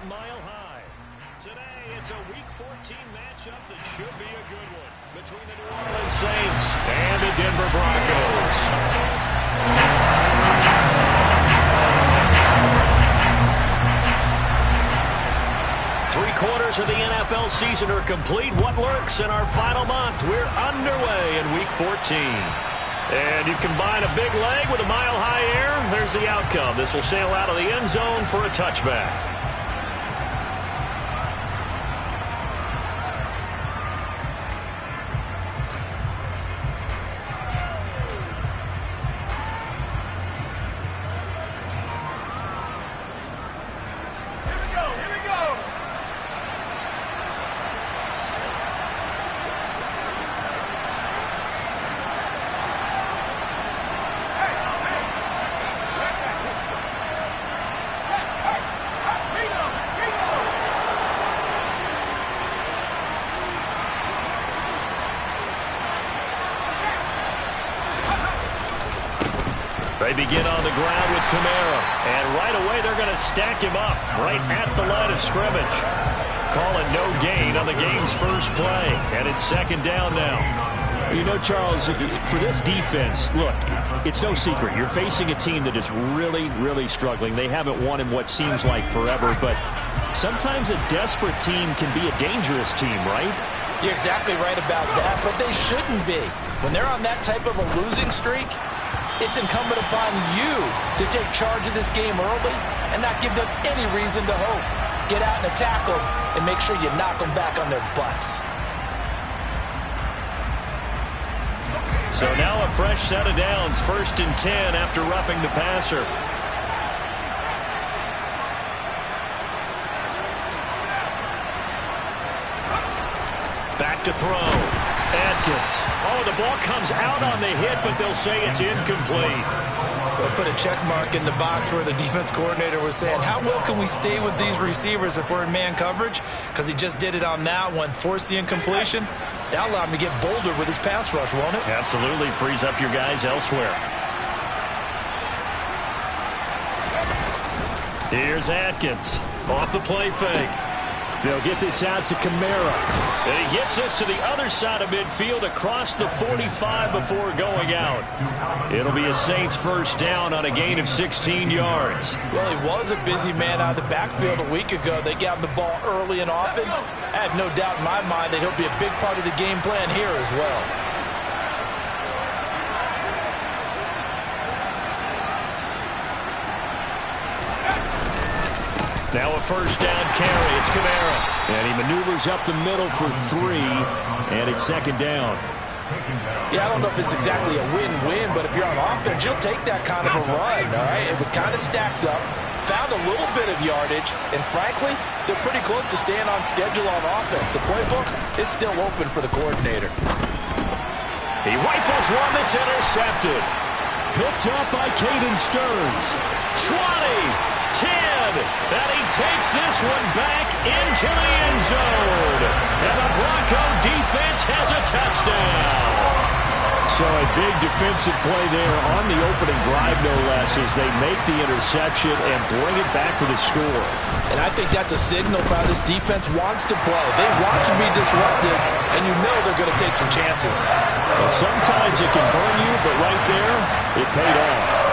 Mile High. Today, it's a Week 14 matchup that should be a good one between the New Orleans Saints and the Denver Broncos. Three-quarters of the NFL season are complete. What lurks in our final month? We're underway in Week 14. And you combine a big leg with a mile-high air, there's the outcome. This will sail out of the end zone for a touchback. They begin on the ground with Kamara, and right away they're going to stack him up right at the line of scrimmage. Call it no gain on the game's first play, and it's second down now. You know, Charles, for this defense, look, it's no secret. You're facing a team that is really, really struggling. They haven't won in what seems like forever, but sometimes a desperate team can be a dangerous team, right? You're exactly right about that, but they shouldn't be. When they're on that type of a losing streak, it's incumbent upon you to take charge of this game early and not give them any reason to hope. Get out and attack them and make sure you knock them back on their butts. So now a fresh set of downs, 1st and 10 after roughing the passer. Back to throw. Atkins. Oh, the ball comes out on the hit, but they'll say it's incomplete. They'll put a check mark in the box where the defense coordinator was saying, how well can we stay with these receivers if we're in man coverage? Because he just did it on that one, force the incompletion. That'll allow him to get bolder with his pass rush, won't it? Absolutely. Frees up your guys elsewhere. Here's Atkins. Off the play fake. They'll get this out to Kamara. And he gets us to the other side of midfield across the 45 before going out. It'll be a Saints first down on a gain of 16 yards. Well, he was a busy man out of the backfield a week ago. They got him the ball early and often. I have no doubt in my mind that he'll be a big part of the game plan here as well. Now a first down carry. It's Kamara. And he maneuvers up the middle for 3, and it's second down. Yeah, I don't know if it's exactly a win-win, but if you're on offense, you'll take that kind of a run, all right? It was kind of stacked up, found a little bit of yardage, and frankly, they're pretty close to staying on schedule on offense. The playbook is still open for the coordinator. He rifles one that's intercepted. Picked up by Caden Stearns. 20, 10, and he takes this one back into the end zone. And the Bronco defense has a touchdown. So a big defensive play there on the opening drive, no less, as they make the interception and bring it back for the score. And I think that's a signal for how this defense wants to play. They want to be disruptive, and you know they're going to take some chances. Well, sometimes it can burn you, but right there, it paid off.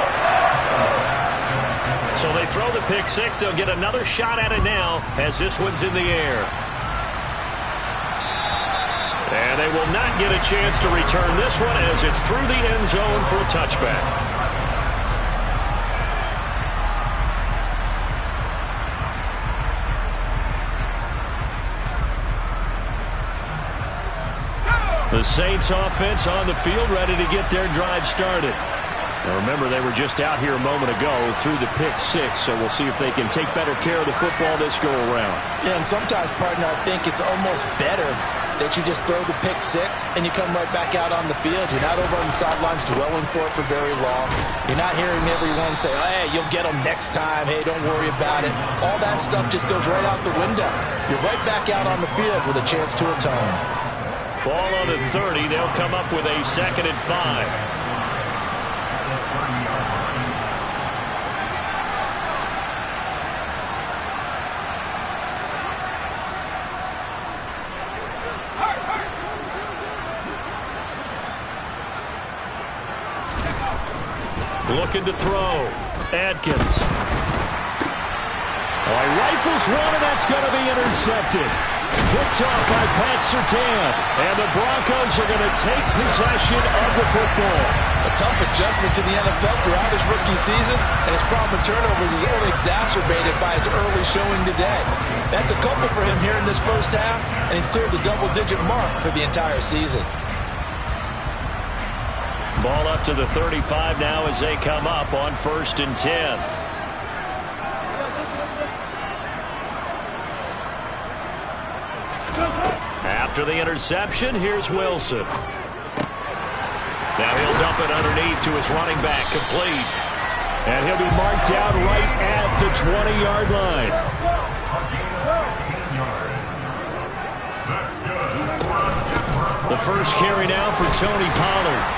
So they throw the pick six. They'll get another shot at it now as this one's in the air. And they will not get a chance to return this one as it's through the end zone for a touchback. The Saints offense on the field ready to get their drive started. Now remember, they were just out here a moment ago through the pick six, so we'll see if they can take better care of the football this go-around. Yeah, and sometimes, partner, I think it's almost better that you just throw the pick six and you come right back out on the field. You're not over on the sidelines dwelling for it for very long. You're not hearing everyone say, oh, hey, you'll get them next time. Hey, don't worry about it. All that stuff just goes right out the window. You're right back out on the field with a chance to atone. Ball on the 30. They'll come up with a 2nd and 5. looking to throw. Adkins. Oh, he rifles one, and that's going to be intercepted. Picked off by Pat Surtain. And the Broncos are going to take possession of the football. A tough adjustment to the NFL throughout his rookie season, and his problem with turnovers is only exacerbated by his early showing today. That's a couple for him here in this first half, and he's cleared the double-digit mark for the entire season. Ball up to the 35 now as they come up on 1st and 10. After the interception, here's Wilson. Now he'll dump it underneath to his running back, complete. And he'll be marked down right at the 20-yard line. The first carry now for Tony Pollard.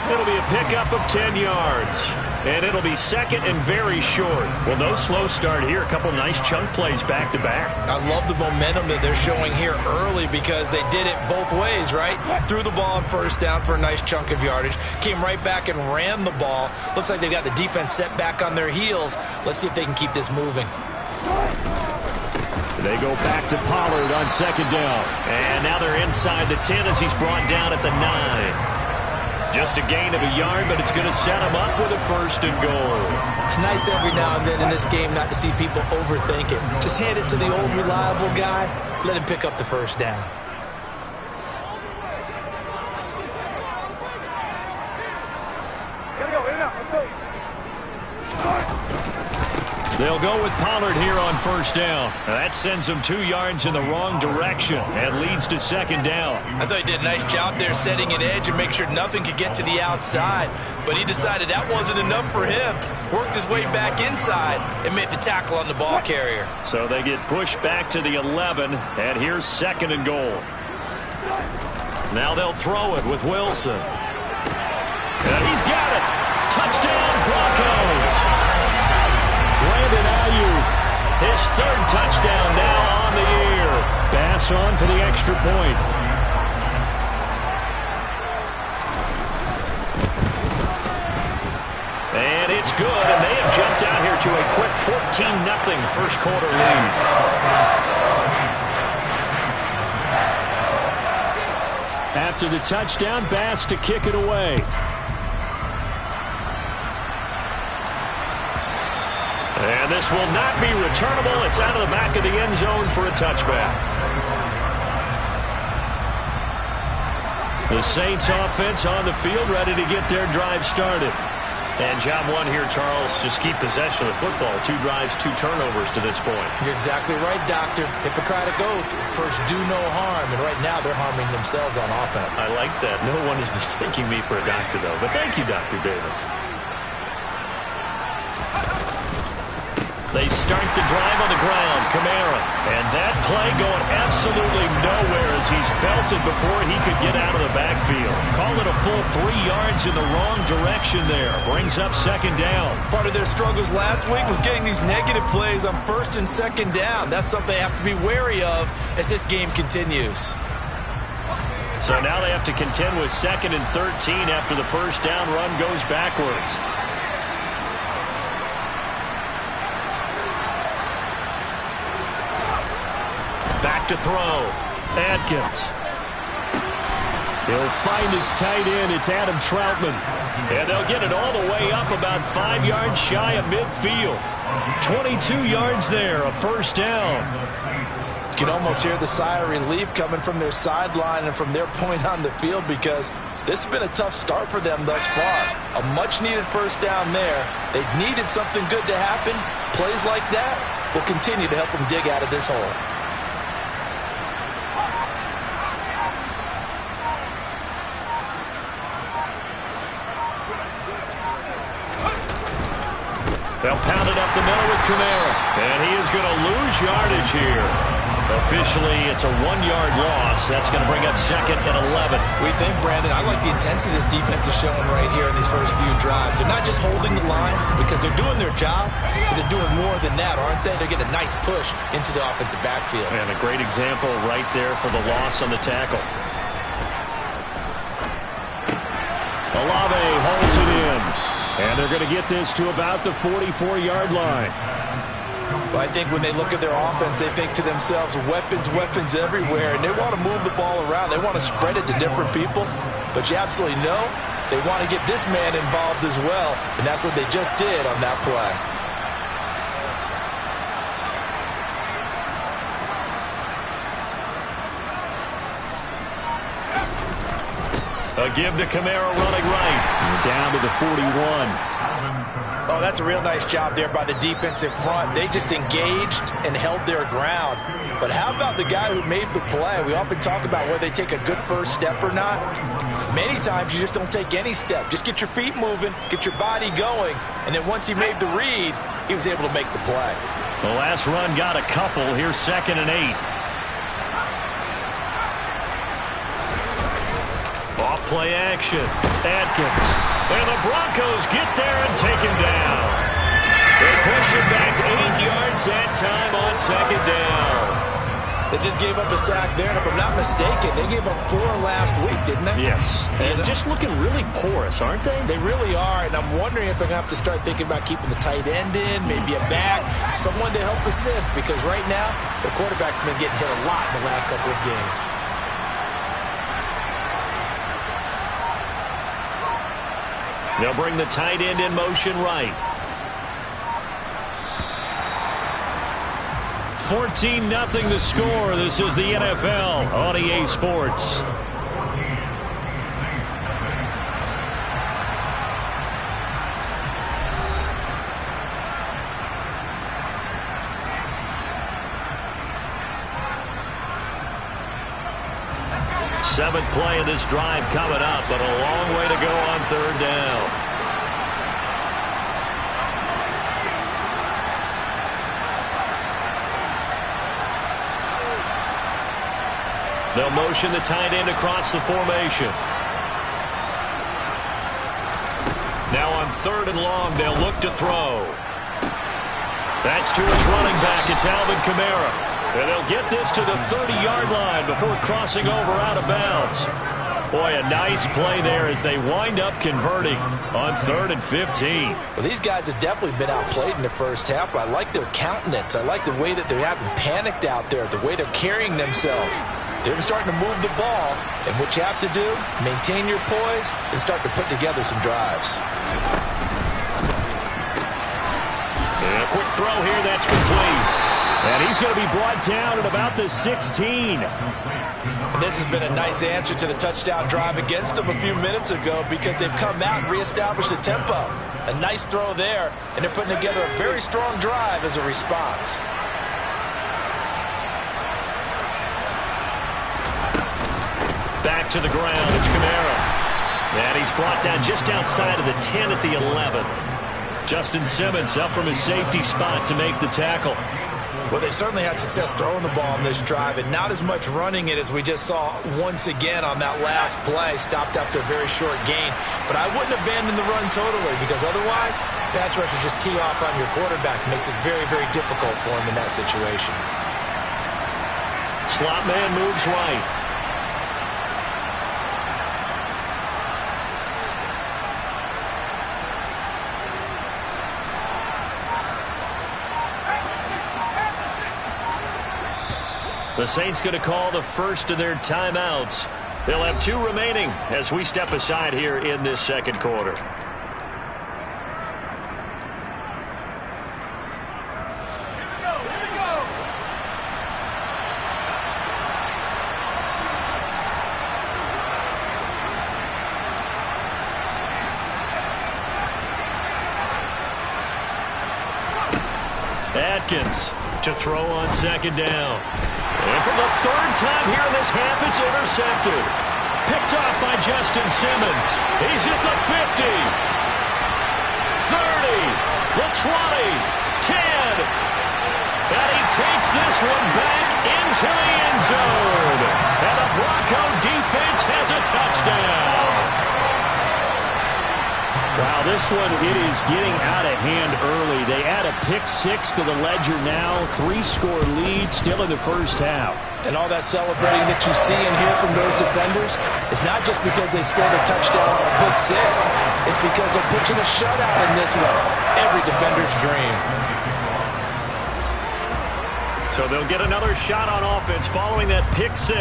It'll be a pickup of 10 yards. And it'll be second and very short. Well, no slow start here. A couple nice chunk plays back-to-back. I love the momentum that they're showing here early because they did it both ways, right? Threw the ball on 1st down for a nice chunk of yardage. Came right back and ran the ball. Looks like they got the defense set back on their heels. Let's see if they can keep this moving. They go back to Pollard on 2nd down. And now they're inside the 10 as he's brought down at the 9. Just a gain of a yard, but it's going to set him up with a 1st and goal. It's nice every now and then in this game not to see people overthink it. Just hand it to the old reliable guy. Let him pick up the 1st down. They'll go with Pollard here on 1st down. Now that sends him 2 yards in the wrong direction and leads to 2nd down. I thought he did a nice job there setting an edge and make sure nothing could get to the outside. But he decided that wasn't enough for him. Worked his way back inside and made the tackle on the ball carrier. So they get pushed back to the 11, and here's 2nd and goal. Now they'll throw it with Wilson. And he's got it. Touchdown, Broncos. Brandon Ayuk, his 3rd touchdown now on the year. Bass on for the extra point. And it's good, and they have jumped out here to a quick 14-0 first quarter lead. After the touchdown, Bass to kick it away. And this will not be returnable. It's out of the back of the end zone for a touchback. The Saints offense on the field, ready to get their drive started. And job 1 here, Charles, just keep possession of the football. 2 drives, 2 turnovers to this point. You're exactly right, Doctor. Hippocratic oath. First, do no harm. And right now, they're harming themselves on offense. I like that. No one is mistaking me for a doctor, though. But thank you, Dr. Davis. They start the drive on the ground. Kamara. And that play going absolutely nowhere as he's belted before he could get out of the backfield. Call it a full 3 yards in the wrong direction there. Brings up 2nd down. Part of their struggles last week was getting these negative plays on 1st and 2nd down. That's something they have to be wary of as this game continues. So now they have to contend with 2nd and 13 after the 1st down run goes backwards. Back to throw. Adkins. He'll find his tight end. It's Adam Troutman. And they'll get it all the way up about 5 yards shy of midfield. 22 yards there, a 1st down. You can almost hear the sigh of relief coming from their sideline and from their point on the field because this has been a tough start for them thus far. A much-needed 1st down there. They needed something good to happen. Plays like that will continue to help them dig out of this hole. They'll pound it up the middle with Kamara. And he is going to lose yardage here. Officially, it's a 1-yard loss. That's going to bring up 2nd and 11. We think, Brandon, I like the intensity this defense is showing right here in these first few drives. They're not just holding the line because they're doing their job, but they're doing more than that, aren't they? They're getting a nice push into the offensive backfield. And a great example right there for the loss on the tackle. Olave holds it in. And they're going to get this to about the 44-yard line. Well, I think when they look at their offense, they think to themselves, weapons, weapons everywhere, and they want to move the ball around. They want to spread it to different people, but you absolutely know they want to get this man involved as well, and that's what they just did on that play. A give to Kamara running right. Down to the 41. Oh, that's a real nice job there by the defensive front. They just engaged and held their ground. But how about the guy who made the play? We often talk about whether they take a good first step or not. Many times you just don't take any step. Just get your feet moving, get your body going, and then once he made the read, he was able to make the play. The last run got a couple. Here's 2nd and 8. Off-play action. Atkins. And the Broncos get there and take him down. They push him back 8 yards that time on 2nd down. They just gave up a sack there, and if I'm not mistaken, they gave up 4 last week, didn't they? Yes. And just looking really porous, aren't they? They really are, and I'm wondering if they're going to have to start thinking about keeping the tight end in, maybe a back, someone to help assist, because right now, the quarterback's been getting hit a lot in the last couple of games. They'll bring the tight end in motion right. 14-0 the score. This is the NFL on EA Sports. Seventh play of this drive coming up, but a long way to go on 3rd down. They'll motion the tight end across the formation. Now on 3rd and long, they'll look to throw. That's to his running back. It's Alvin Kamara. And they'll get this to the 30-yard line before crossing over out of bounds. Boy, a nice play there as they wind up converting on 3rd and 15. Well, these guys have definitely been outplayed in the first half, but I like their countenance. I like the way that they haven't panicked out there, the way they're carrying themselves. They're starting to move the ball, and what you have to do, maintain your poise and start to put together some drives. And a quick throw here, that's complete. And he's going to be brought down at about the 16. And this has been a nice answer to the touchdown drive against them a few minutes ago because they've come out and reestablished the tempo. A nice throw there, and they're putting together a very strong drive as a response. Back to the ground, it's Kamara. And he's brought down just outside of the 10 at the 11. Justin Simmons up from his safety spot to make the tackle. Well, they certainly had success throwing the ball on this drive, and not as much running it as we just saw once again on that last play, stopped after a very short gain. But I wouldn't abandon the run totally, because otherwise, pass rushers just tee off on your quarterback. It makes it very, very difficult for him in that situation. Slot man moves right. The Saints going to call the first of their timeouts. They'll have 2 remaining as we step aside here in this 2nd quarter. Atkins to throw on 2nd down. And for the 3rd time here in this half, it's intercepted. Picked off by Justin Simmons. He's at the 50. 30. The 20. 10. And he takes this one back into the end zone. And the Bronco defense has a touchdown. Wow, this one, it is getting out of hand early. They add a pick-6 to the ledger now. 3-score lead still in the first half. And all that celebrating that you see and hear from those defenders, it's not just because they scored a touchdown or a pick-6. It's because they're pitching a shutout in this one. Every defender's dream. So they'll get another shot on offense following that pick-6.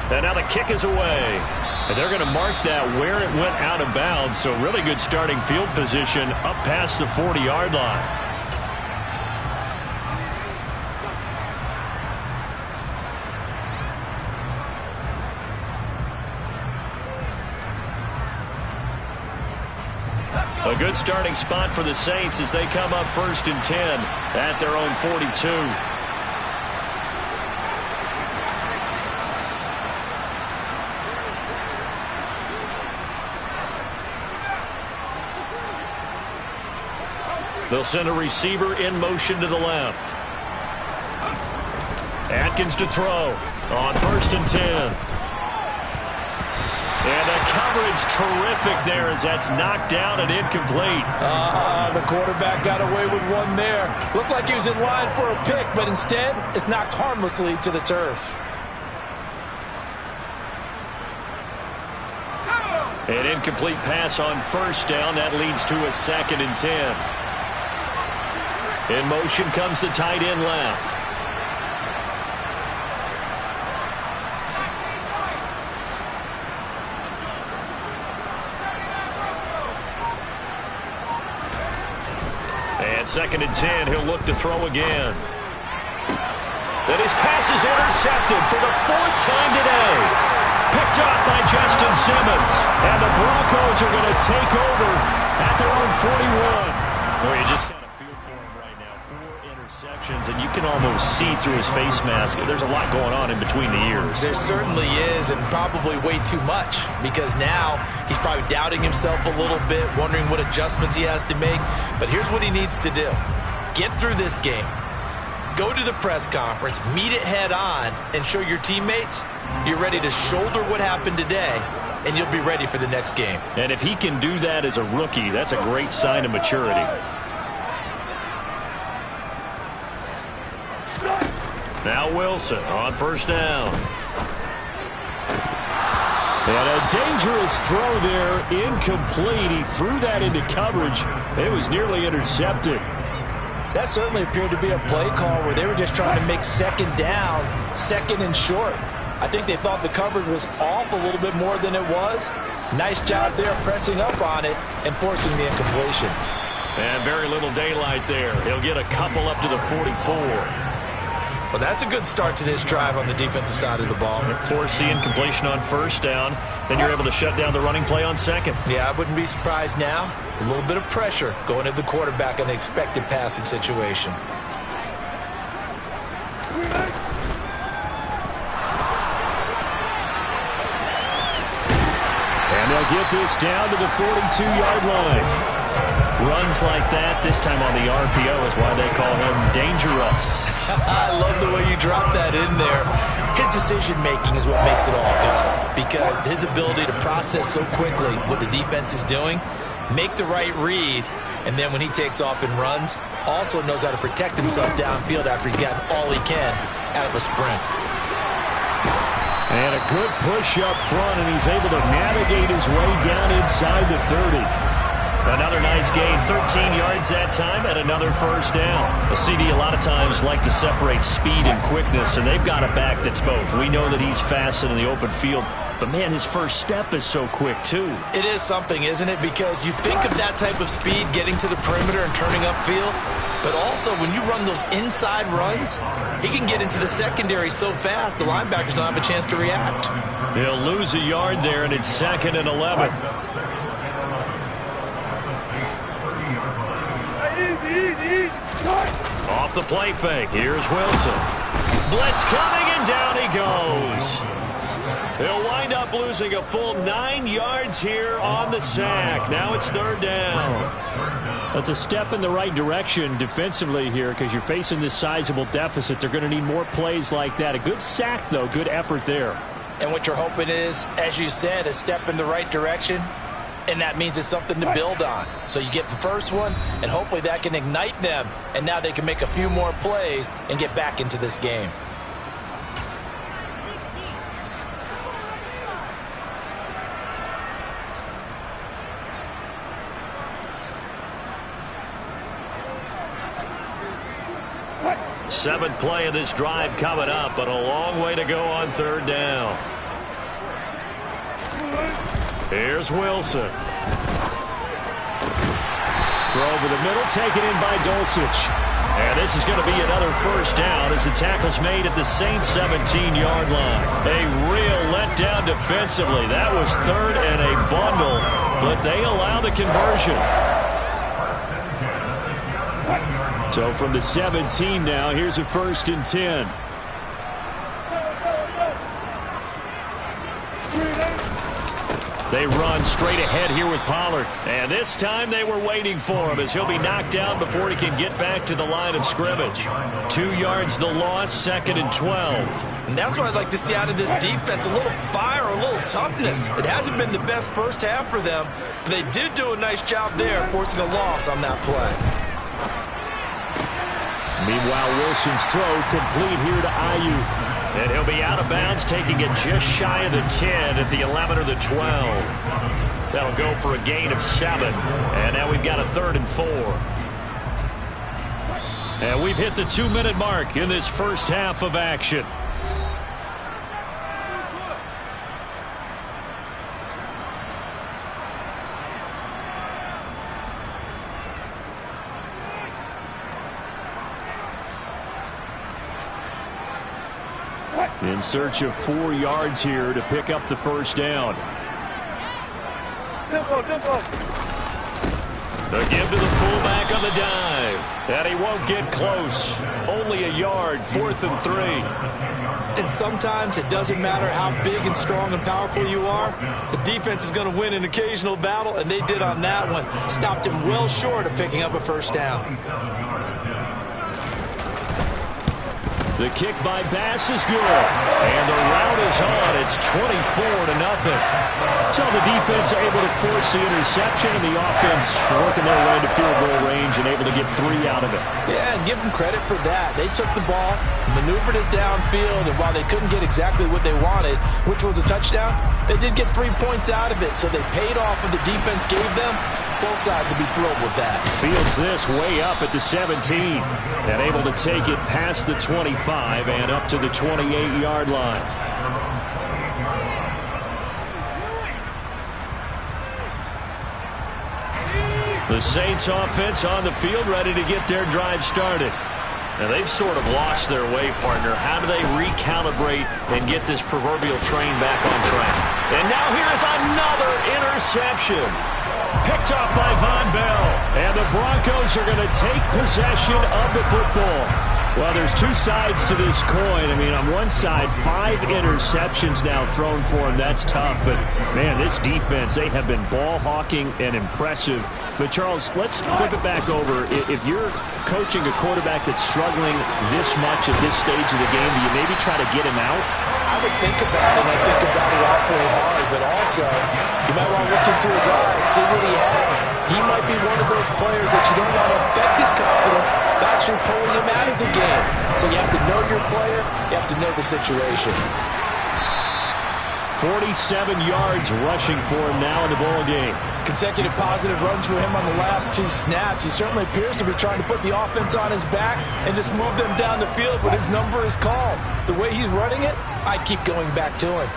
And now the kick is away. And they're going to mark that where it went out of bounds. So really good starting field position up past the 40-yard line. A good starting spot for the Saints as they come up 1st and 10 at their own 42. They'll send a receiver in motion to the left. Atkins to throw on 1st and 10. And the coverage terrific there as that's knocked down and incomplete. The quarterback got away with one there. Looked like he was in line for a pick, but instead it's knocked harmlessly to the turf. An incomplete pass on 1st down. That leads to a 2nd and 10. In motion comes the tight end left. And 2nd and 10, he'll look to throw again. Then his pass is intercepted for the 4th time today. Picked up by Justin Simmons. And the Broncos are going to take over at their own 41. Well, you just kind of feel for him right now. 4 interceptions, and you can almost see through his face mask. There's a lot going on in between the ears. There certainly is, and probably way too much, because now he's probably doubting himself a little bit, wondering what adjustments he has to make. But here's what he needs to do. Get through this game. Go to the press conference, meet it head on, and show your teammates you're ready to shoulder what happened today, and you'll be ready for the next game. And if he can do that as a rookie, that's a great sign of maturity. Now Wilson on 1st down. And a dangerous throw there, incomplete. He threw that into coverage. It was nearly intercepted. That certainly appeared to be a play call where they were just trying to make 2nd down, 2nd and short. I think they thought the coverage was off a little bit more than it was. Nice job there pressing up on it and forcing the incompletion. And very little daylight there. He'll get a couple up to the 44. Well, that's a good start to this drive on the defensive side of the ball. Force the incompletion on 1st down. Then you're able to shut down the running play on 2nd. Yeah, I wouldn't be surprised now. A little bit of pressure going at the quarterback in an expected passing situation. And they'll get this down to the 42-yard line. Runs like that, this time on the RPO, is why they call him dangerous. I love the way you drop that in there. His decision-making is what makes it all go. Because his ability to process so quickly what the defense is doing, make the right read, and then when he takes off and runs, also knows how to protect himself downfield after he's gotten all he can out of a sprint. And a good push up front, and he's able to navigate his way down inside the 30. Another nice gain, 13 yards that time, and another 1st down. A CD a lot of times like to separate speed and quickness, and they've got a back that's both. We know that he's fast in the open field, but man, his first step is so quick too. It is something, isn't it? Because you think of that type of speed getting to the perimeter and turning upfield, but also when you run those inside runs, he can get into the secondary so fast the linebackers don't have a chance to react. He'll lose a yard there, and it's 2nd and 11. Off the play fake. Here's Wilson. Blitz coming, and down he goes. They'll wind up losing a full 9 yards here on the sack. Now it's 3rd down. That's a step in the right direction defensively here because you're facing this sizable deficit. They're going to need more plays like that. A good sack, though. Good effort there. And what you're hoping is, as you said, a step in the right direction. and that means it's something to build on. So you get the first one, and hopefully that can ignite them, and now they can make a few more plays and get back into this game. Seventh play of this drive coming up, but a long way to go on third down. Here's Wilson. Throw over the middle, taken in by Dulcich. And this is going to be another first down as the tackle's made at the Saints' 17-yard line. A real letdown defensively. That was third and a bundle, but they allow the conversion. So from the 17 now, here's a 1st and 10. They run straight ahead here with Pollard. And this time they were waiting for him as he'll be knocked down before he can get back to the line of scrimmage. 2 yards the loss, 2nd and 12. And that's what I'd like to see out of this defense, a little fire, a little toughness. It hasn't been the best first half for them, but they did do a nice job there forcing a loss on that play. Meanwhile, Wilson's throw complete here to Ayuk. And he'll be out of bounds, taking it just shy of the 10 at the 11 or the 12. That'll go for a gain of 7. And now we've got a 3rd and 4. And we've hit the 2-minute mark in this first half of action. In search of 4 yards here to pick up the first down. The give to the fullback on the dive. And he won't get close. Only a yard, 4th and 3. And sometimes it doesn't matter how big and strong and powerful you are. The defense is going to win an occasional battle, and they did on that one. Stopped him well short of picking up a first down. The kick by Bass is good. And the route is on. It's 24-0. So the defense able to force the interception, and the offense working their way to field goal range and able to get 3 out of it. Yeah, and give them credit for that. They took the ball, maneuvered it downfield, and while they couldn't get exactly what they wanted, which was a touchdown, they did get 3 points out of it. So they paid off what the defense gave them. Both sides will be thrilled with that. Fields this way up at the 17 and able to take it past the 25 and up to the 28-yard line. The Saints offense on the field ready to get their drive started. And they've sort of lost their way, partner. How do they recalibrate and get this proverbial train back on track? And now here's another interception. Picked up by Von Bell. And the Broncos are going to take possession of the football. Well, there's 2 sides to this coin. I mean, on one side, 5 interceptions now thrown for him. That's tough. But, man, this defense, they have been ball hawking and impressive. But, Charles, let's flip it back over. If you're coaching a quarterback that's struggling this much at this stage of the game, do you maybe try to get him out? I would think about it, and I think about it awfully hard, but also you might want to look into his eyes, see what he has. He might be one of those players that you don't want to affect his confidence by actually pulling him out of the game. So you have to know your player, you have to know the situation. 47 yards rushing for him now in the ball game. Consecutive positive runs for him on the last 2 snaps. He certainly appears to be trying to put the offense on his back and just move them down the field, but his number is called. The way he's running it, I keep going back to him.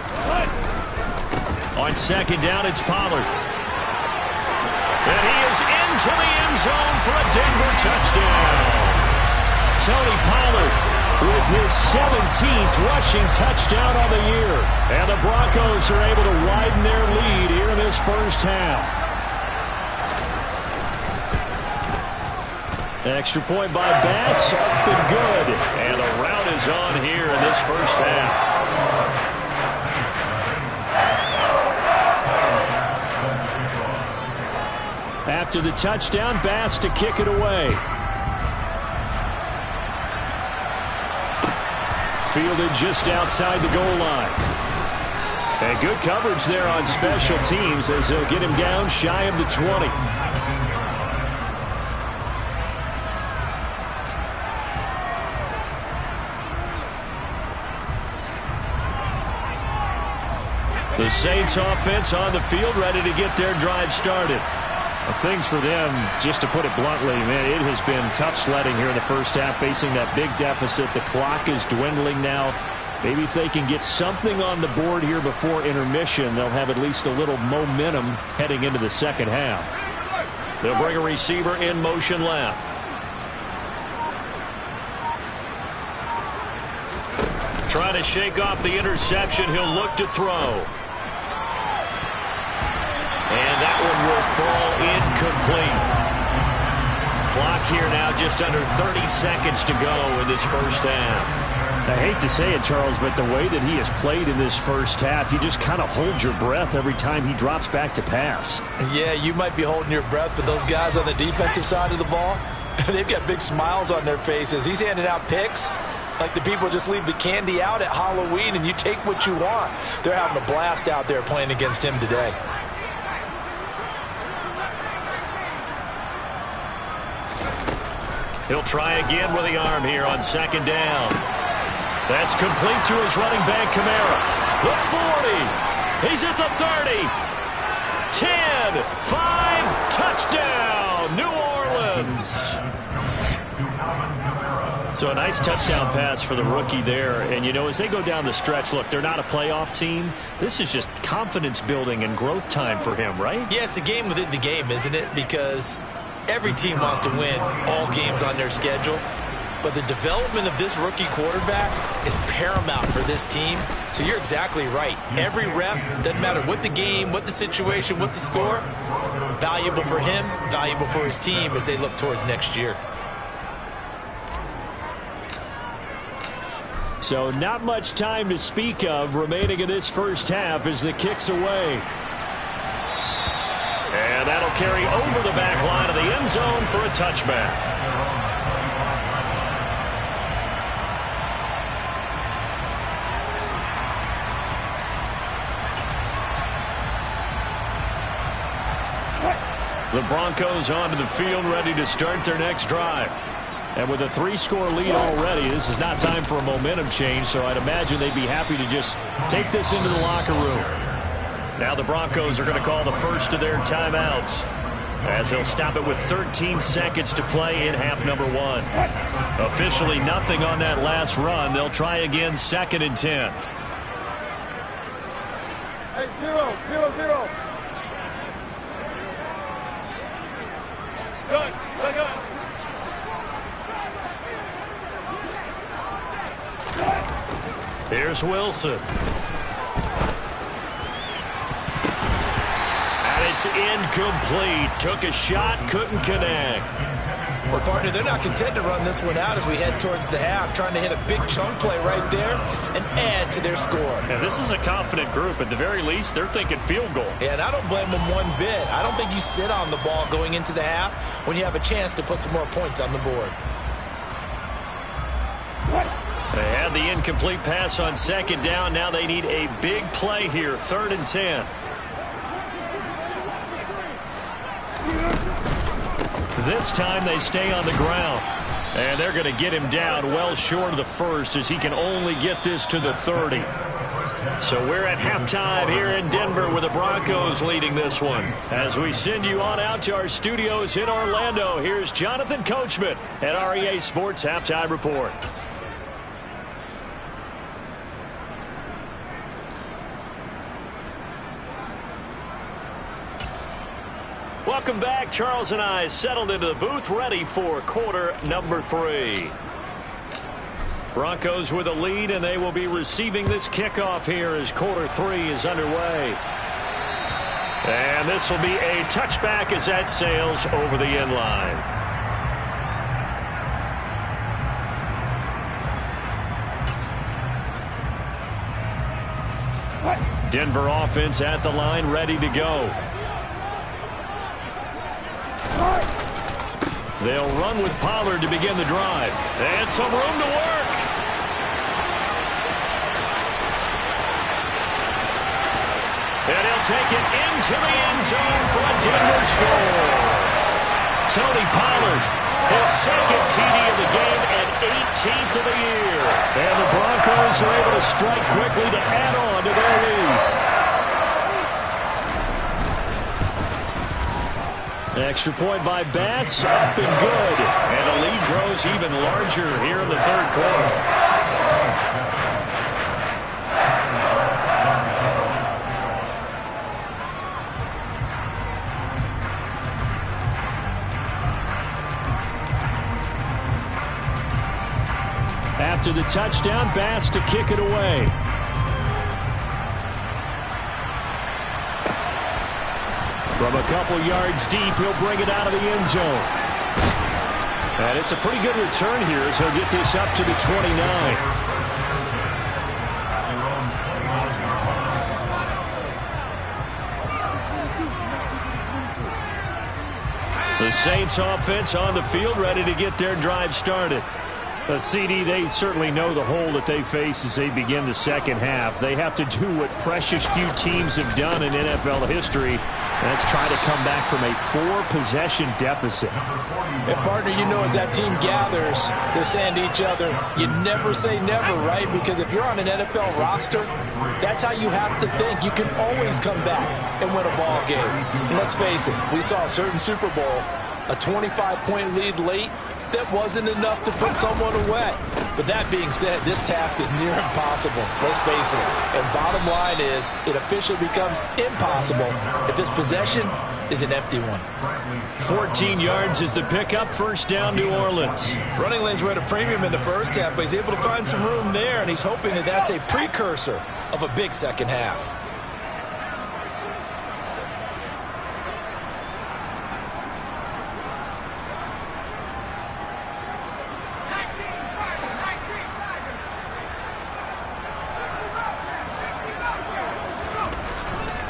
On 2nd down, it's Pollard. And he is into the end zone for a Denver touchdown. Tony Pollard with his 17th rushing touchdown on the year. And the Broncos are able to widen their lead here in this first half. Extra point by Bass, up and good. And the route is on here in this first half. After the touchdown, Bass to kick it away. Fielded just outside the goal line. And good coverage there on special teams as they'll get him down shy of the 20. The Saints offense on the field, ready to get their drive started. Well, things for them, just to put it bluntly, man, it has been tough sledding here in the first half, facing that big deficit. The clock is dwindling now. Maybe if they can get something on the board here before intermission, they'll have at least a little momentum heading into the second half. They'll bring a receiver in motion left. Trying to shake off the interception. He'll look to throw. And that one will fall incomplete. Clock here now just under 30 seconds to go in this first half. I hate to say it, Charles, but the way that he has played in this first half, you just kind of hold your breath every time he drops back to pass. Yeah, you might be holding your breath, but those guys on the defensive side of the ball, they've got big smiles on their faces. He's handing out picks like the people just leave the candy out at Halloween and you take what you want. They're having a blast out there playing against him today. He'll try again with the arm here on second down. That's complete to his running back, Kamara. The 40. He's at the 30. 10, 5, touchdown, New Orleans. So a nice touchdown pass for the rookie there. And, you know, as they go down the stretch, look, they're not a playoff team. This is just confidence building and growth time for him, right? Yeah, it's a game within the game, isn't it? Because every team wants to win all games on their schedule. But the development of this rookie quarterback is paramount for this team. So you're exactly right. Every rep, doesn't matter what the game, what the situation, what the score, valuable for him, valuable for his team as they look towards next year. So not much time to speak of remaining in this first half as the kick's away. And that'll carry over the back line of the end zone for a touchback. The Broncos onto the field, ready to start their next drive. And with a 3-score lead already, this is not time for a momentum change, so I'd imagine they'd be happy to just take this into the locker room. Now the Broncos are going to call the first of their timeouts, as they'll stop it with 13 seconds to play in half number 1. Officially nothing on that last run. They'll try again, 2nd and 10. Hey, 0-0-0. Good. Here's Wilson. And it's incomplete. Took a shot, couldn't connect. Well, partner, they're not content to run this one out as we head towards the half, trying to hit a big chunk play right there and add to their score. And this is a confident group. At the very least, they're thinking field goal. Yeah, and I don't blame them one bit. I don't think you sit on the ball going into the half when you have a chance to put some more points on the board. They had the incomplete pass on 2nd down. Now they need a big play here, 3rd and 10. This time they stay on the ground. And they're going to get him down well short of the first as he can only get this to the 30. So we're at halftime here in Denver with the Broncos leading this one. As we send you on out to our studios in Orlando, here's Jonathan Coachman at REA Sports Halftime Report. Welcome back. Charles and I settled into the booth, ready for quarter number 3. Broncos with a lead, and they will be receiving this kickoff here as quarter 3 is underway. And this will be a touchback as that sails over the end line. Denver offense at the line, ready to go. They'll run with Pollard to begin the drive. And some room to work. take it into the end zone for a Denver score. Tony Pollard, his second TD of the game and 18th of the year. And the Broncos are able to strike quickly to add on to their lead. Extra point by Bass, up and good. And the lead grows even larger here in the third quarter. After the touchdown, Bass to kick it away. From a couple yards deep, he'll bring it out of the end zone. And it's a pretty good return here as he'll get this up to the 29. The Saints offense on the field, ready to get their drive started. CD, they certainly know the hole that they face as they begin the second half. They have to do what precious few teams have done in NFL history. That's try to come back from a 4-possession deficit. And, partner, you know as that team gathers, they're saying to each other, you never say never, right? Because if you're on an NFL roster, that's how you have to think. You can always come back and win a ball game. And let's face it, we saw a certain Super Bowl, a 25-point lead late, that wasn't enough to put someone away. But that being said, this task is near impossible. Let's face it. And bottom line is, it officially becomes impossible if this possession is an empty one. 14 yards is the pickup. First down, New Orleans. Running lanes were at a premium in the first half, but he's able to find some room there, and he's hoping that that's a precursor of a big second half.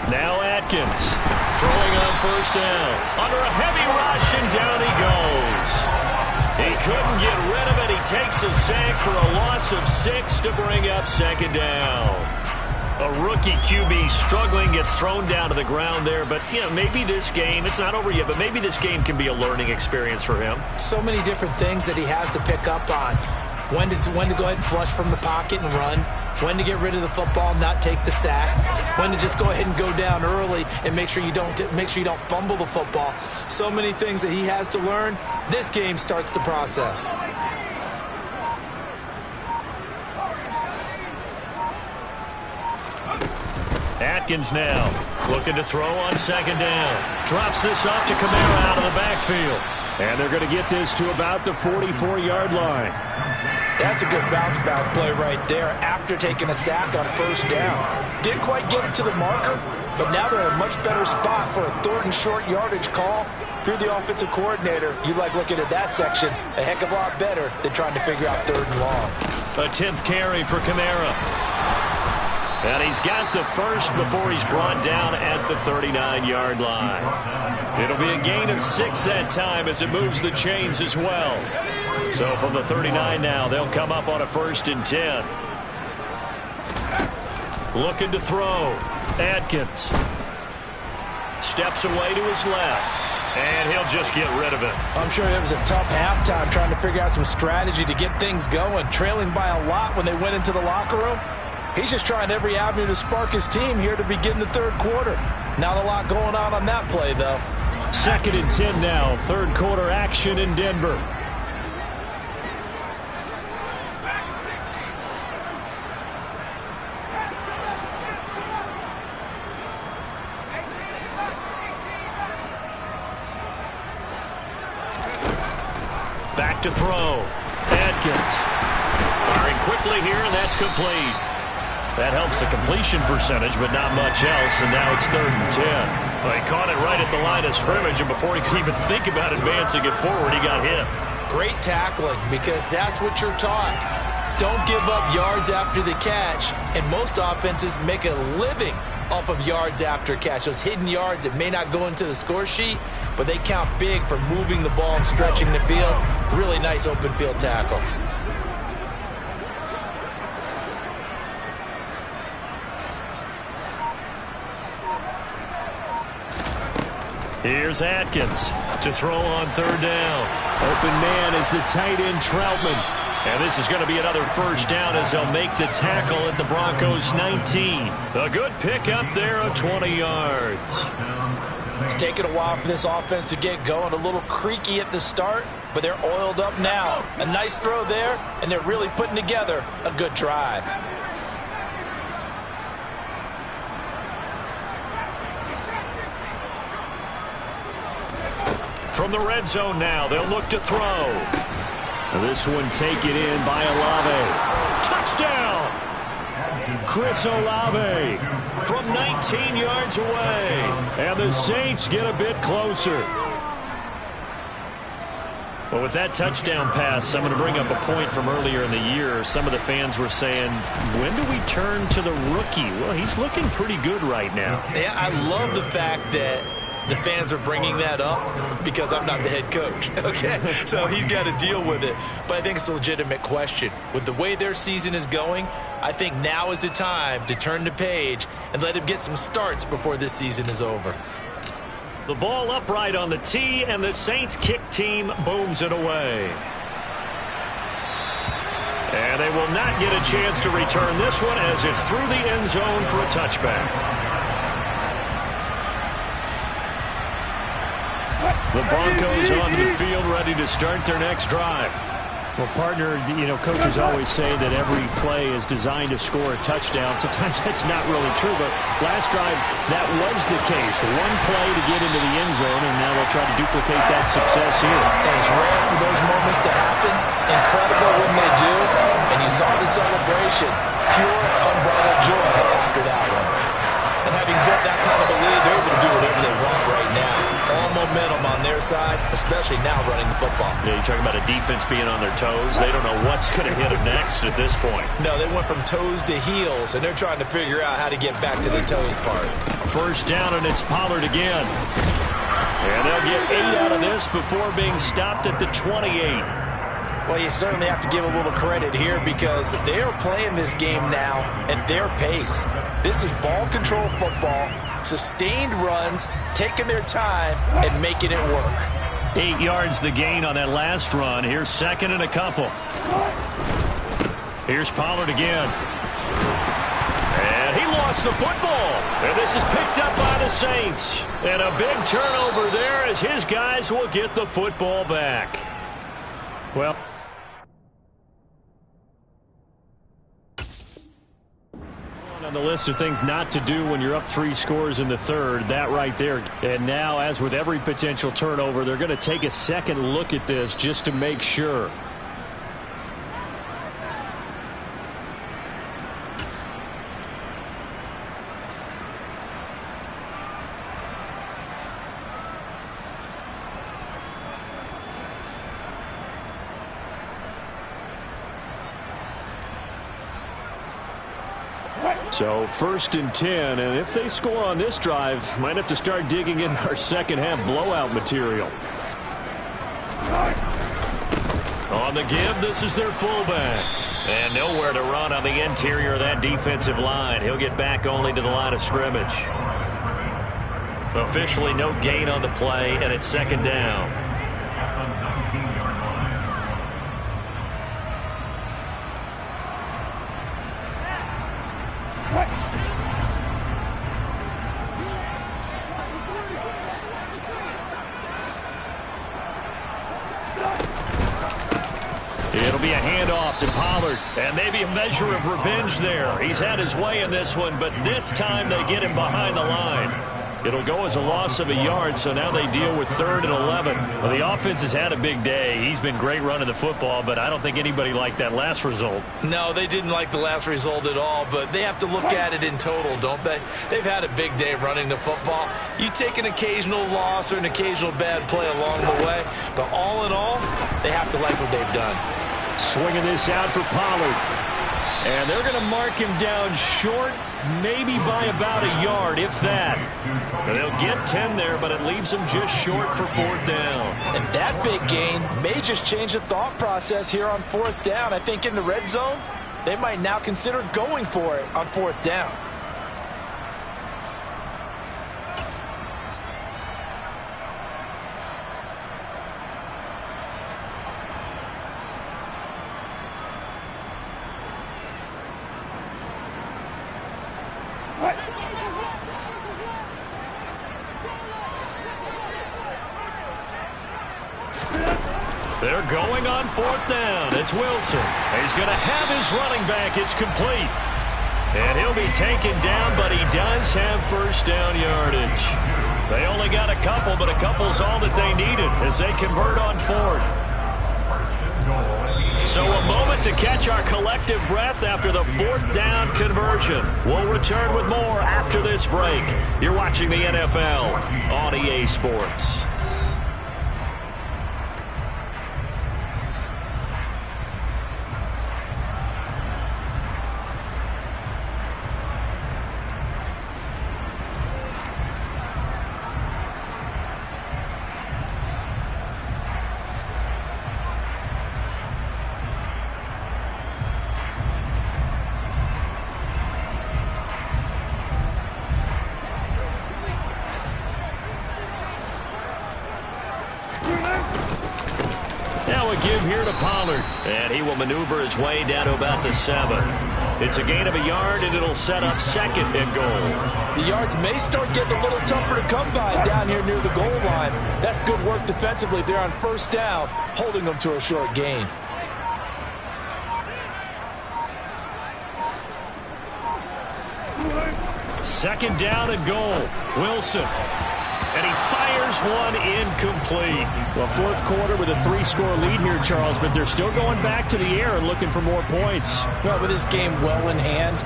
Now Atkins throwing on first down. Under a heavy rush, and down he goes. He couldn't get rid of it. He takes a sack for a loss of 6 to bring up second down. A rookie QB struggling, gets thrown down to the ground there. But, you know, maybe this game, it's not over yet, but maybe this game can be a learning experience for him. So many different things that he has to pick up on. When to go ahead and flush from the pocket and run. When to get rid of the football, not take the sack. When to just go ahead and go down early and make sure you don't fumble the football. So many things that he has to learn. This game starts the process. Atkins now looking to throw on second down. Drops this off to Kamara out of the backfield. And they're going to get this to about the 44-yard line. That's a good bounce-back play right there after taking a sack on first down. Didn't quite get it to the marker, but now they're in a much better spot for a third and short yardage call. If you're the offensive coordinator, you like looking at that section a heck of a lot better than trying to figure out third and long. A 10th carry for Kamara. And he's got the first before he's brought down at the 39-yard line. It'll be a gain of 6 that time as it moves the chains as well. So from the 39 now, they'll come up on a 1st and 10. Looking to throw. Atkins. Steps away to his left. And he'll just get rid of it. I'm sure it was a tough halftime trying to figure out some strategy to get things going. Trailing by a lot when they went into the locker room. He's just trying every avenue to spark his team here to begin the third quarter. Not a lot going on that play, though. 2nd and 10 now. Third quarter action in Denver. Back to throw. Atkins. Firing quickly here, and that's complete. That helps the completion percentage, but not much else, and now it's 3rd and 10. Well, he caught it right at the line of scrimmage, and before he could even think about advancing it forward, he got hit. Great tackling, because that's what you're taught. Don't give up yards after the catch, and most offenses make a living off of yards after catch. Those hidden yards that may not go into the score sheet, but they count big for moving the ball and stretching the field. Really nice open field tackle. Here's Atkins to throw on third down. Open man is the tight end Troutman. And this is going to be another first down as they'll make the tackle at the Broncos 19. A good pick up there of 20 yards. It's taken a while for this offense to get going. A little creaky at the start, but they're oiled up now. A nice throw there, and they're really putting together a good drive. From the red zone now, they'll look to throw. This one taken in by Olave. Touchdown! Chris Olave from 19 yards away. And the Saints get a bit closer. Well, with that touchdown pass, I'm going to bring up a point from earlier in the year. Some of the fans were saying, when do we turn to the rookie? Well, he's looking pretty good right now. Yeah, I love the fact that the fans are bringing that up because I'm not the head coach, okay? So he's got to deal with it. But I think it's a legitimate question. With the way their season is going, I think now is the time to turn the page and let him get some starts before this season is over. The ball upright on the tee, and the Saints kick team booms it away. And they will not get a chance to return this one as it's through the end zone for a touchback. The Broncos onto the field, ready to start their next drive. Well, partner, coaches always say that every play is designed to score a touchdown. Sometimes that's not really true, but last drive, that was the case. One play to get into the end zone, and now they'll try to duplicate that success here. And it's rare for those moments to happen. Incredible when they do. And you saw the celebration. Pure, unbridled joy after that one. And having built that kind of a lead, they're able to do whatever they want right now. All momentum on their side, especially now running the football. Yeah, you're talking about a defense being on their toes. They don't know what's going to hit them next at this point. No, they went from toes to heels, and they're trying to figure out how to get back to the toes part. First down, and it's Pollard again. And they'll get 8 out of this before being stopped at the 28. Well, you certainly have to give a little credit here because they are playing this game now at their pace. This is ball control football, sustained runs, taking their time, and making it work. 8 yards the gain on that last run. Here's second and a couple. Here's Pollard again. And he lost the football. And this is picked up by the Saints. And a big turnover there as his guys will get the football back. Well, on the list of things not to do when you're up 3 scores in the third, that right there. And now, as with every potential turnover, they're going to take a second look at this just to make sure. So 1st and 10, and if they score on this drive, might have to start digging in our second half blowout material. On the give, this is their fullback. And nowhere to run on the interior of that defensive line. He'll get back only to the line of scrimmage. Officially no gain on the play, and it's second down. It'll be a handoff to Pollard, and maybe a measure of revenge there. He's had his way in this one, but this time they get him behind the line. It'll go as a loss of a yard, so now they deal with 3rd and 11. Well, the offense has had a big day. He's been great running the football, but I don't think anybody liked that last result. No, they didn't like the last result at all, but they have to look at it in total, don't they? They've had a big day running the football. You take an occasional loss or an occasional bad play along the way, but all in all, they have to like what they've done. Swinging this out for Pollard. And they're going to mark him down short, maybe by about a yard, if that. They'll get 10 there, but it leaves them just short for 4th down. And that big gain may just change the thought process here on 4th down. I think in the red zone, they might now consider going for it on 4th down. They're going on 4th down. It's Wilson. He's going to have his running back. It's complete. And he'll be taken down, but he does have first down yardage. They only got a couple, but a couple's all that they needed as they convert on 4th. So a moment to catch our collective breath after the 4th down conversion. We'll return with more after this break. You're watching the NFL on EA Sports. Now a give here to Pollard, and he will maneuver his way down to about the 7. It's a gain of a yard, and it'll set up 2nd and goal. The yards may start getting a little tougher to come by down here near the goal line. That's good work defensively there on 1st down, holding them to a short gain. Second down and goal. Wilson. And he fires one incomplete. Well, 4th quarter with a 3-score lead here, Charles, but they're still going back to the air and looking for more points. Well, with this game well in hand,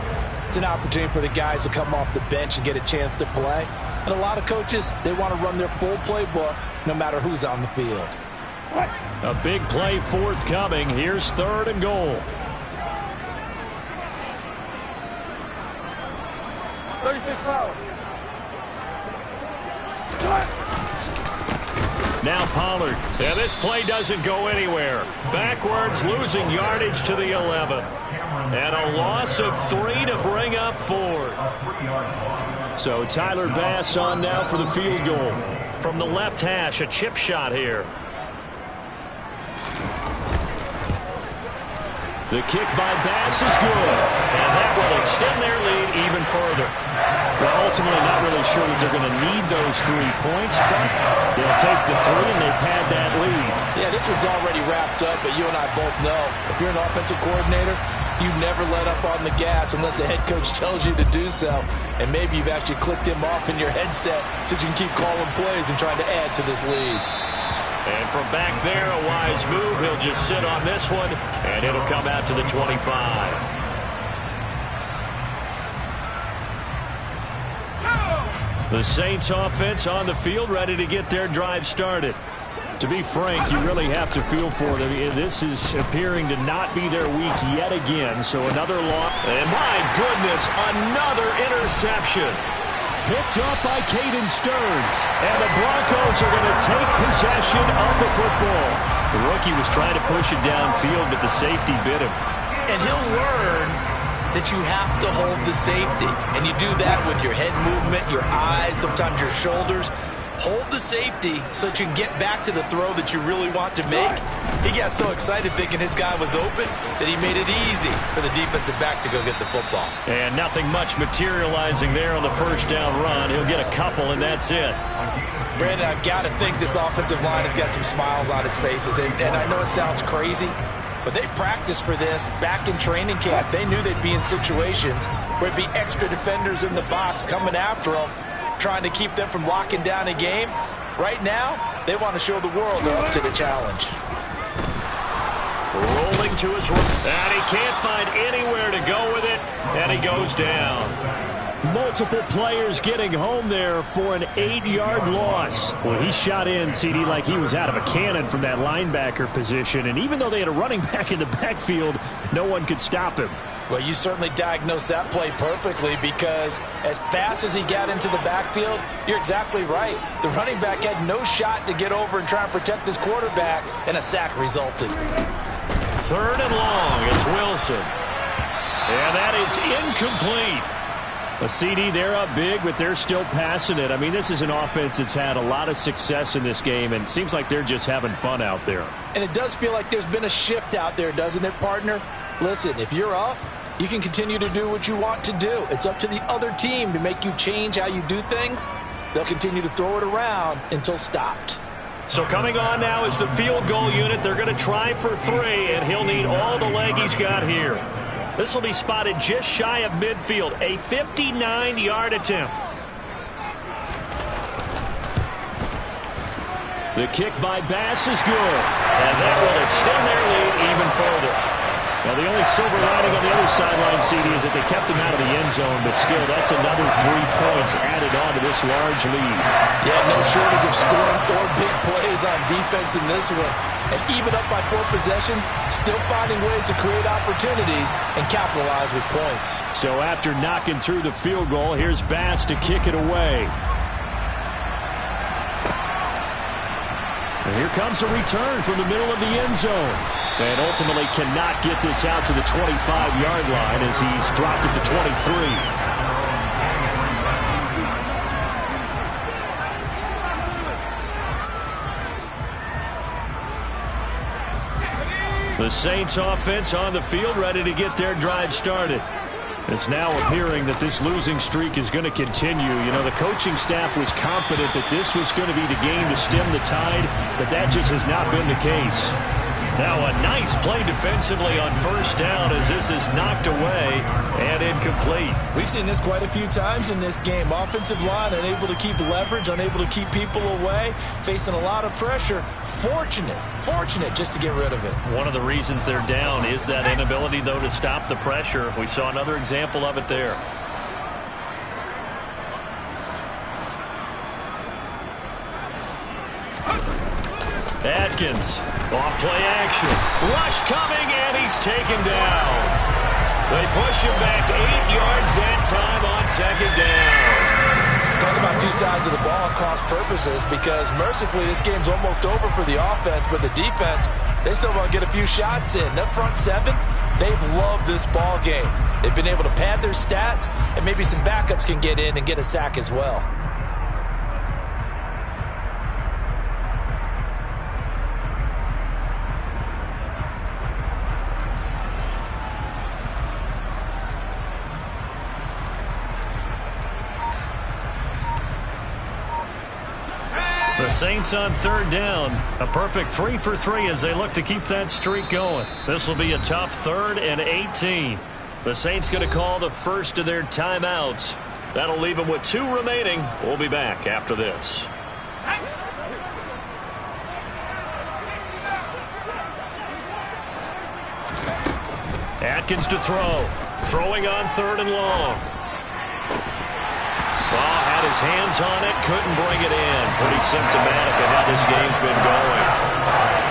it's an opportunity for the guys to come off the bench and get a chance to play. And a lot of coaches, they want to run their full playbook no matter who's on the field. A big play forthcoming. Here's 3rd and goal. 36 fouls. Now Pollard. And this play doesn't go anywhere. Backwards, losing yardage to the 11. And a loss of 3 to bring up 4th. So Tyler Bass on now for the field goal. From the left hash, a chip shot here. The kick by Bass is good. And that will extend their lead even further. Well, ultimately not really sure that they're going to need those 3 points, but they'll take the 3 and they pad that lead. Yeah, this one's already wrapped up, but you and I both know if you're an offensive coordinator, you never let up on the gas unless the head coach tells you to do so. And maybe you've actually clicked him off in your headset so you can keep calling plays and trying to add to this lead. And from back there, a wise move. He'll just sit on this one, and it'll come out to the 25. The Saints offense on the field, ready to get their drive started. To be frank, you really have to feel for them. This is appearing to not be their week yet again, so another loss. And my goodness, another interception. Picked up by Caden Stearns. And the Broncos are going to take possession of the football. The rookie was trying to push it downfield, but the safety bit him. And he'll learn that you have to hold the safety. And you do that with your head movement, your eyes, sometimes your shoulders. Hold the safety so that you can get back to the throw that you really want to make. He got so excited thinking his guy was open that he made it easy for the defensive back to go get the football. And nothing much materializing there on the first down run. He'll get a couple, and that's it. Brandon, I've got to think this offensive line has got some smiles on its faces. And I know it sounds crazy, but they practiced for this back in training camp. They knew they'd be in situations where it'd be extra defenders in the box coming after them, trying to keep them from locking down a game. Right now, they want to show the world they're up to the challenge. Rolling to his right, and he can't find anywhere to go with it, and he goes down. Multiple players getting home there for an 8-yard loss. Well, he shot in, CD, like he was out of a cannon from that linebacker position, and even though they had a running back in the backfield, no one could stop him. Well, you certainly diagnosed that play perfectly, because as fast as he got into the backfield, you're exactly right. The running back had no shot to get over and try and protect his quarterback, and a sack resulted. 3rd and long. It's Wilson. And that is incomplete. A CD, they're up big, but they're still passing it. I mean, this is an offense that's had a lot of success in this game, and it seems like they're just having fun out there. And it does feel like there's been a shift out there, doesn't it, partner? Listen, if you're up, You can continue to do what you want to do. It's up to the other team to make you change how you do things. They'll continue to throw it around until stopped. So coming on now is the field goal unit. They're going to try for 3, and he'll need all the leg he's got here. This will be spotted just shy of midfield, a 59-yard attempt. The kick by Bass is good. And that will extend their lead even further. Now, the only silver lining on the other sideline, CD, is that they kept him out of the end zone, but still, that's another 3 points added on to this large lead. Yeah, no shortage of scoring or big plays on defense in this one. And even up by 4 possessions, still finding ways to create opportunities and capitalize with points. So after knocking through the field goal, here's Bass to kick it away. And here comes a return from the middle of the end zone. And ultimately cannot get this out to the 25-yard line as he's dropped it to 23. The Saints offense on the field, ready to get their drive started. It's now appearing that this losing streak is going to continue. You know, the coaching staff was confident that this was going to be the game to stem the tide, but that just has not been the case. Now a nice play defensively on first down as this is knocked away and incomplete. We've seen this quite a few times in this game. Offensive line unable to keep leverage, unable to keep people away, facing a lot of pressure. Fortunate just to get rid of it. One of the reasons they're down is that inability, though, to stop the pressure. We saw another example of it there. Atkins, off play action. Rush coming, and he's taken down. They push him back 8 yards that time on second down. Talk about 2 sides of the ball at cross purposes, because mercifully this game's almost over for the offense, but the defense, they still want to get a few shots in. That front 7, they've loved this ball game. They've been able to pad their stats, and maybe some backups can get in and get a sack as well. The Saints on third down. A perfect 3 for 3 as they look to keep that streak going. This will be a tough 3rd and 18. The Saints going to call the first of their timeouts. That'll leave them with 2 remaining. We'll be back after this. Atkins to throw. Throwing on 3rd and long. Well, had his hands on it, couldn't bring it in. Pretty symptomatic of how this game's been going.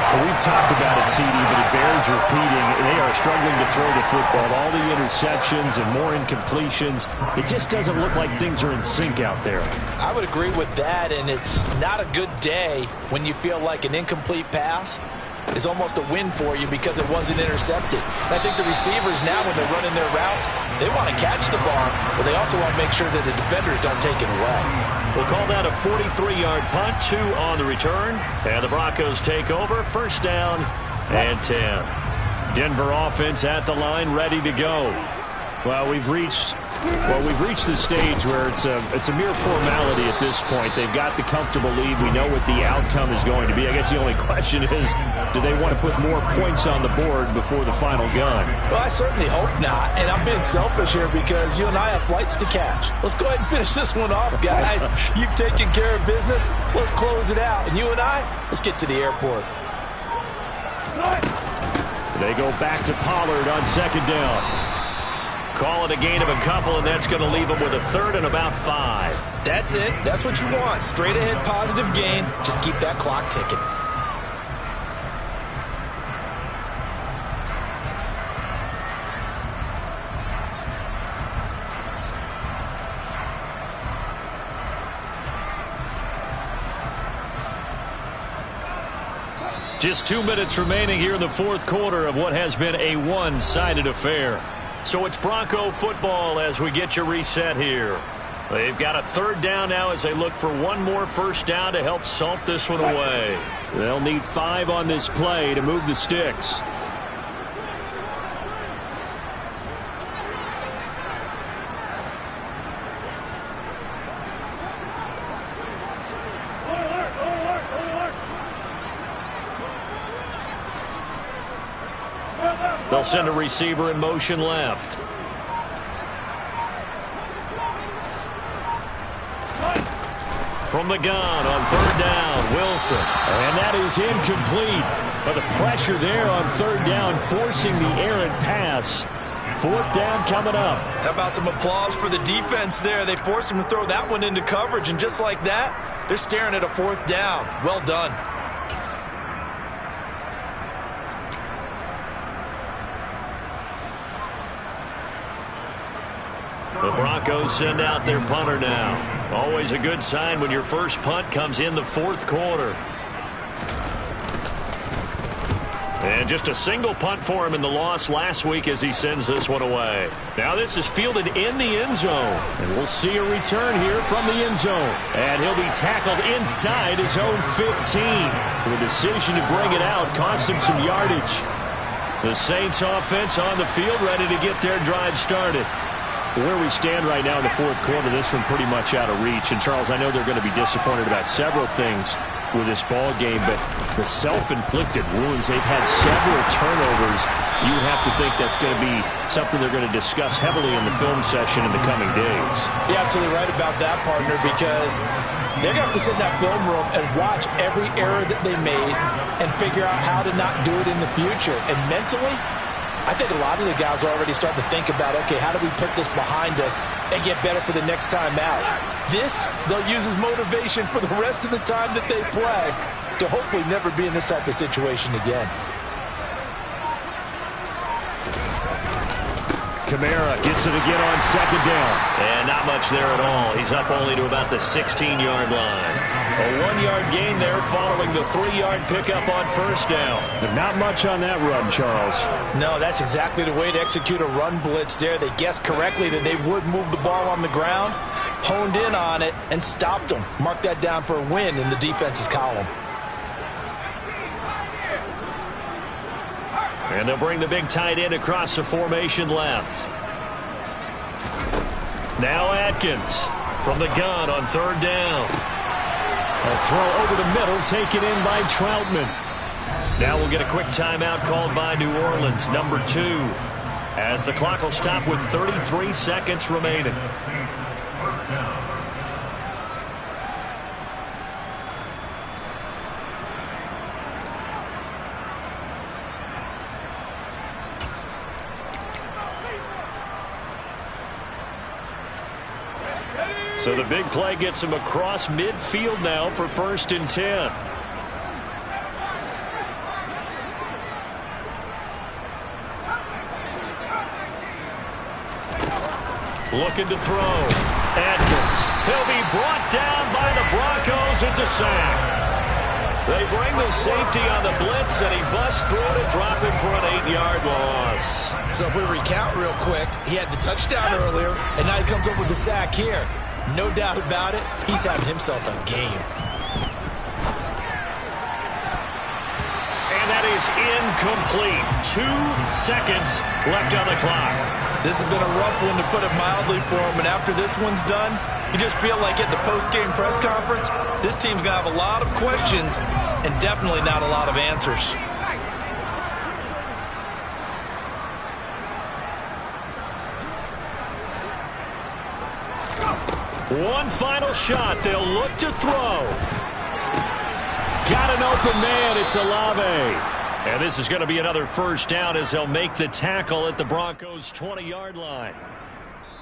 Well, we've talked about it, CD, but it bears repeating. They are struggling to throw the football. All the interceptions and more incompletions. It just doesn't look like things are in sync out there. I would agree with that, and it's not a good day when you feel like an incomplete pass is almost a win for you because it wasn't intercepted. I think the receivers now, when they're running their routes, they want to catch the ball, but they also want to make sure that the defenders don't take it away. We'll call that a 43-yard punt, 2 on the return, and the Broncos take over, first down and 10. Denver offense at the line, ready to go. Well, we've reached the stage where it's a mere formality at this point. They've got the comfortable lead. We know what the outcome is going to be. I guess the only question is, do they want to put more points on the board before the final gun? Well, I certainly hope not, and I'm being selfish here because you and I have flights to catch. Let's go ahead and finish this one off, guys. You've taken care of business. Let's close it out, and you and I, let's get to the airport. They go back to Pollard on second down. Call it a gain of a couple, and that's going to leave them with a 3rd and about 5. That's it. That's what you want. Straight ahead positive gain. Just keep that clock ticking. Just 2 minutes remaining here in the 4th quarter of what has been a one-sided affair. So it's Bronco football as we get you reset here. They've got a 3rd down now as they look for one more first down to help salt this one away. They'll need 5 on this play to move the sticks. They'll send a receiver in motion left. From the gun on third down, Wilson. And that is incomplete. But the pressure there on third down, forcing the errant pass. Fourth down coming up. How about some applause for the defense there? They forced him to throw that one into coverage, and just like that, they're staring at a fourth down. Well done. The Broncos send out their punter now. Always a good sign when your first punt comes in the fourth quarter. And just a single punt for him in the loss last week as he sends this one away. Now this is fielded in the end zone. And we'll see a return here from the end zone. And he'll be tackled inside his own 15. The decision to bring it out cost him some yardage. The Saints offense on the field, ready to get their drive started. Where we stand right now in the fourth quarter, this one pretty much out of reach. And, Charles, I know they're going to be disappointed about several things with this ball game, but the self-inflicted wounds, they've had several turnovers. You have to think that's going to be something they're going to discuss heavily in the film session in the coming days. You're absolutely right about that, partner, because they're going to have to sit in that film room and watch every error that they made and figure out how to not do it in the future. And mentally, I think a lot of the guys are already starting to think about, okay, how do we put this behind us and get better for the next time out? This, they'll use as motivation for the rest of the time that they play to hopefully never be in this type of situation again. Kamara gets it again on second down. And not much there at all. He's up only to about the 16-yard line. A 1-yard gain there following the 3-yard pickup on first down. But not much on that run, Charles. No, that's exactly the way to execute a run blitz there. They guessed correctly that they would move the ball on the ground, honed in on it, and stopped them. Mark that down for a win in the defense's column. And they'll bring the big tight end across the formation left. Now Atkins from the gun on third down. A throw over the middle, taken in by Troutman. Now we'll get a quick timeout called by New Orleans, number 2, as the clock will stop with 33 seconds remaining. So the big play gets him across midfield now for 1st and 10. Looking to throw. Atkins. He'll be brought down by the Broncos. It's a sack. They bring the safety on the blitz, and he busts through to drop him for an 8-yard loss. So if we recount real quick, he had the touchdown earlier, and now he comes up with the sack here. No doubt about it, he's having himself a game. And that is incomplete. 2 seconds left on the clock. This has been a rough one, to put it mildly, for him. And after this one's done, you just feel like at the post-game press conference, this team's going to have a lot of questions and definitely not a lot of answers. One final shot. They'll look to throw. Got an open man. It's Olave. And this is going to be another first down as they'll make the tackle at the Broncos' 20-yard line.